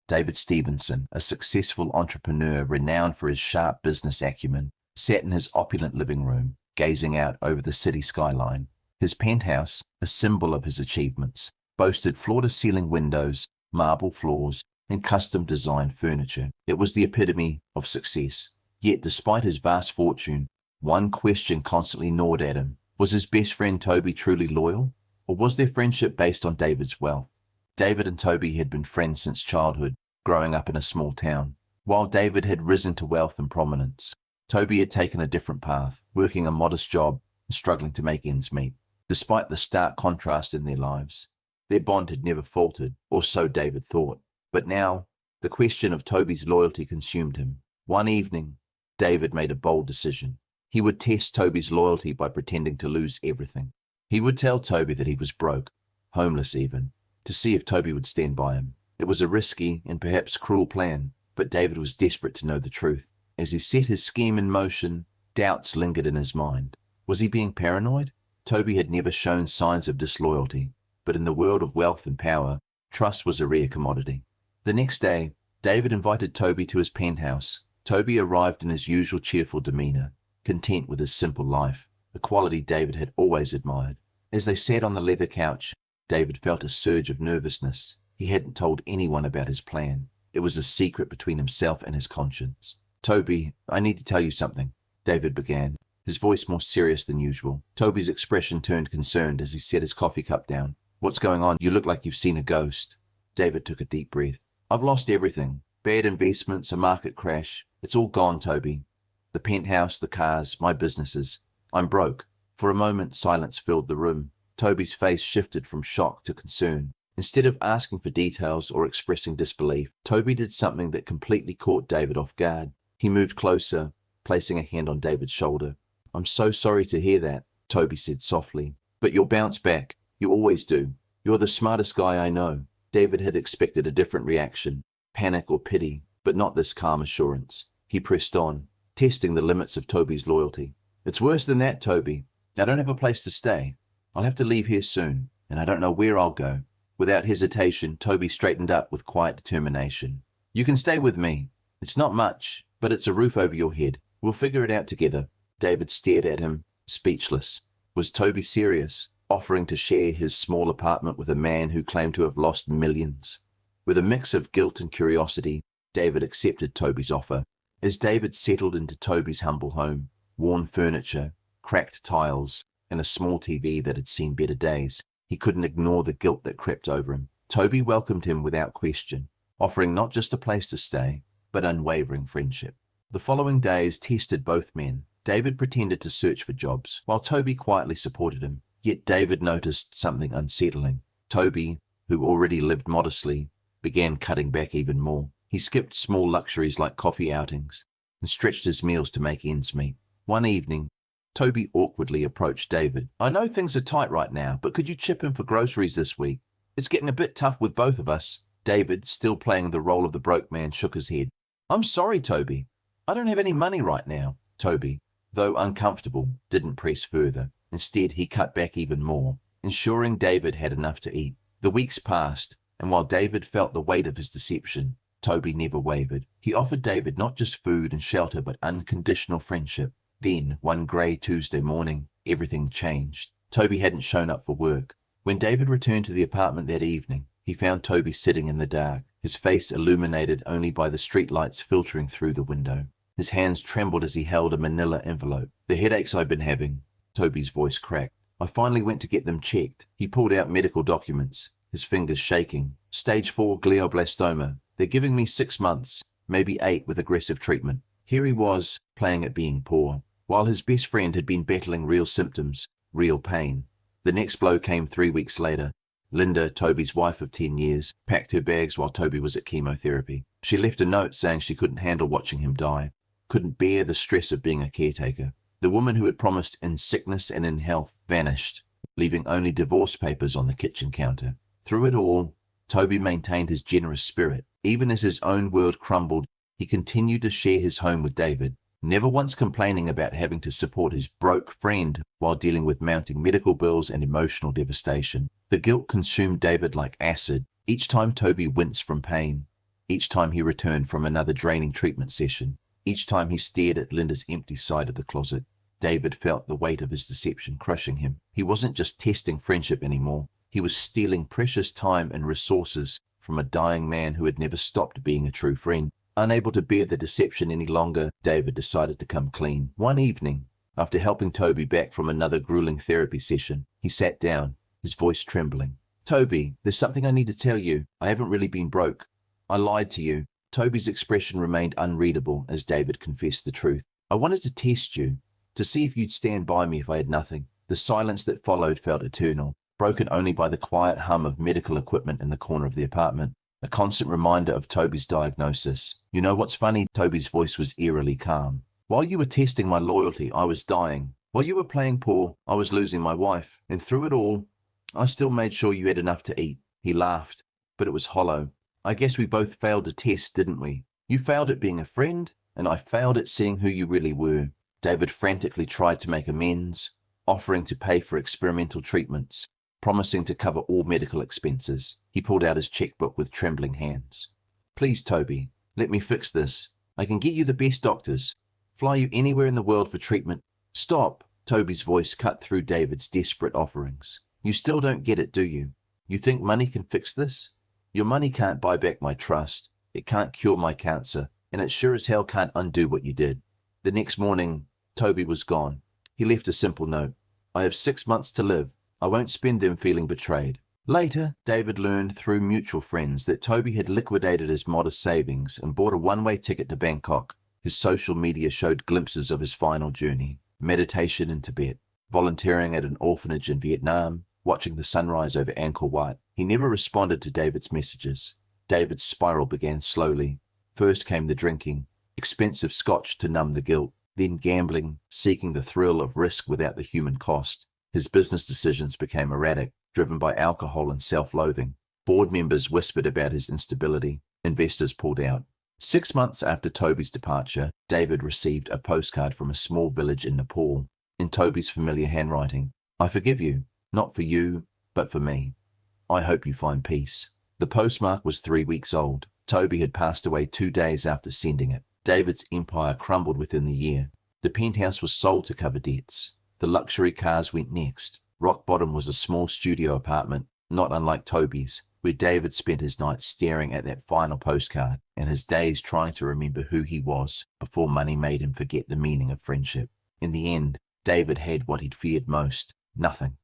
David Stevenson, a successful entrepreneur renowned for his sharp business acumen, sat in his opulent living room, gazing out over the city skyline. His penthouse, a symbol of his achievements, boasted floor-to-ceiling windows, marble floors, and custom-designed furniture. It was the epitome of success. Yet, despite his vast fortune, one question constantly gnawed at him. Was his best friend Toby truly loyal? Or was their friendship based on David's wealth? David and Toby had been friends since childhood, growing up in a small town. While David had risen to wealth and prominence, Toby had taken a different path, working a modest job and struggling to make ends meet. Despite the stark contrast in their lives, their bond had never faltered, or so David thought. But now, the question of Toby's loyalty consumed him. One evening, David made a bold decision. He would test Toby's loyalty by pretending to lose everything. He would tell Toby that he was broke, homeless even, to see if Toby would stand by him. It was a risky and perhaps cruel plan, but David was desperate to know the truth. As he set his scheme in motion, doubts lingered in his mind. Was he being paranoid? Toby had never shown signs of disloyalty, but in the world of wealth and power, trust was a rare commodity. The next day, David invited Toby to his penthouse. Toby arrived in his usual cheerful demeanor, content with his simple life, a quality David had always admired. As they sat on the leather couch, David felt a surge of nervousness. He hadn't told anyone about his plan. It was a secret between himself and his conscience. "Toby, I need to tell you something," David began, his voice more serious than usual. Toby's expression turned concerned as he set his coffee cup down. "What's going on? You look like you've seen a ghost." David took a deep breath. "I've lost everything. Bad investments, a market crash. It's all gone, Toby. The penthouse, the cars, my businesses. I'm broke." For a moment, silence filled the room. Toby's face shifted from shock to concern. Instead of asking for details or expressing disbelief, Toby did something that completely caught David off guard. He moved closer, placing a hand on David's shoulder. "I'm so sorry to hear that," Toby said softly. "But you'll bounce back. You always do. You're the smartest guy I know." David had expected a different reaction, panic or pity, but not this calm assurance. He pressed on, testing the limits of Toby's loyalty. "It's worse than that, Toby. I don't have a place to stay. I'll have to leave here soon, and I don't know where I'll go." Without hesitation, Toby straightened up with quiet determination. "You can stay with me. It's not much, but it's a roof over your head. We'll figure it out together." David stared at him, speechless. Was Toby serious, offering to share his small apartment with a man who claimed to have lost millions? With a mix of guilt and curiosity, David accepted Toby's offer. As David settled into Toby's humble home, worn furniture, cracked tiles, and a small TV that had seen better days, he couldn't ignore the guilt that crept over him. Toby welcomed him without question, offering not just a place to stay, but unwavering friendship. The following days tested both men. David pretended to search for jobs, while Toby quietly supported him. Yet David noticed something unsettling. Toby, who already lived modestly, began cutting back even more. He skipped small luxuries like coffee outings and stretched his meals to make ends meet. One evening, Toby awkwardly approached David. "I know things are tight right now, but could you chip in for groceries this week? It's getting a bit tough with both of us." David, still playing the role of the broke man, shook his head. "I'm sorry, Toby. I don't have any money right now." Toby, though uncomfortable, didn't press further. Instead, he cut back even more, ensuring David had enough to eat. The weeks passed, and while David felt the weight of his deception, Toby never wavered. He offered David not just food and shelter, but unconditional friendship. Then, one grey Tuesday morning, everything changed. Toby hadn't shown up for work. When David returned to the apartment that evening, he found Toby sitting in the dark, his face illuminated only by the streetlights filtering through the window. His hands trembled as he held a manila envelope. "The headaches I've been having," Toby's voice cracked. "I finally went to get them checked." He pulled out medical documents, his fingers shaking. "Stage 4 glioblastoma. They're giving me 6 months, maybe 8 with aggressive treatment." Here he was, playing at being poor, while his best friend had been battling real symptoms, real pain. The next blow came 3 weeks later. Linda, Toby's wife of 10 years, packed her bags while Toby was at chemotherapy. She left a note saying she couldn't handle watching him die, couldn't bear the stress of being a caretaker. The woman who had promised in sickness and in health vanished, leaving only divorce papers on the kitchen counter. Through it all, Toby maintained his generous spirit. Even as his own world crumbled, he continued to share his home with David, never once complaining about having to support his broke friend while dealing with mounting medical bills and emotional devastation. The guilt consumed David like acid. Each time Toby winced from pain, Each time he returned from another draining treatment session, each time he stared at Linda's empty side of the closet, David felt the weight of his deception crushing him. He wasn't just testing friendship anymore. He was stealing precious time and resources from a dying man who had never stopped being a true friend. Unable to bear the deception any longer, David decided to come clean. One evening, after helping Toby back from another grueling therapy session, he sat down, his voice trembling. "Toby, there's something I need to tell you. I haven't really been broke. I lied to you." Toby's expression remained unreadable as David confessed the truth. "I wanted to test you, to see if you'd stand by me if I had nothing." The silence that followed felt eternal, broken only by the quiet hum of medical equipment in the corner of the apartment, a constant reminder of Toby's diagnosis. "You know what's funny?" Toby's voice was eerily calm. "While you were testing my loyalty, I was dying. While you were playing poor, I was losing my wife. And through it all, I still made sure you had enough to eat." He laughed, but it was hollow. "I guess we both failed to test, didn't we? You failed at being a friend, and I failed at seeing who you really were." David frantically tried to make amends, offering to pay for experimental treatments, promising to cover all medical expenses. He pulled out his checkbook with trembling hands. "Please, Toby, let me fix this. I can get you the best doctors, fly you anywhere in the world for treatment." "Stop!" Toby's voice cut through David's desperate offerings. "You still don't get it, do you? You think money can fix this? Your money can't buy back my trust. It can't cure my cancer, and it sure as hell can't undo what you did." The next morning, Toby was gone. He left a simple note. "I have 6 months to live. I won't spend them feeling betrayed." Later, David learned through mutual friends that Toby had liquidated his modest savings and bought a one-way ticket to Bangkok. His social media showed glimpses of his final journey: meditation in Tibet, volunteering at an orphanage in Vietnam, watching the sunrise over Angkor Wat. He never responded to David's messages. David's spiral began slowly. First came the drinking, expensive scotch to numb the guilt, then gambling, seeking the thrill of risk without the human cost. His business decisions became erratic, driven by alcohol and self-loathing. Board members whispered about his instability. Investors pulled out. 6 months after Toby's departure, David received a postcard from a small village in Nepal. In Toby's familiar handwriting, "I forgive you, not for you, but for me. I hope you find peace." The postmark was 3 weeks old. Toby had passed away 2 days after sending it. David's empire crumbled within the year. The penthouse was sold to cover debts. The luxury cars went next. Rock bottom was a small studio apartment, not unlike Toby's, where David spent his nights staring at that final postcard and his days trying to remember who he was before money made him forget the meaning of friendship. In the end, David had what he'd feared most: nothing.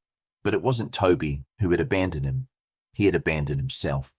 But it wasn't Toby who had abandoned him. He had abandoned himself.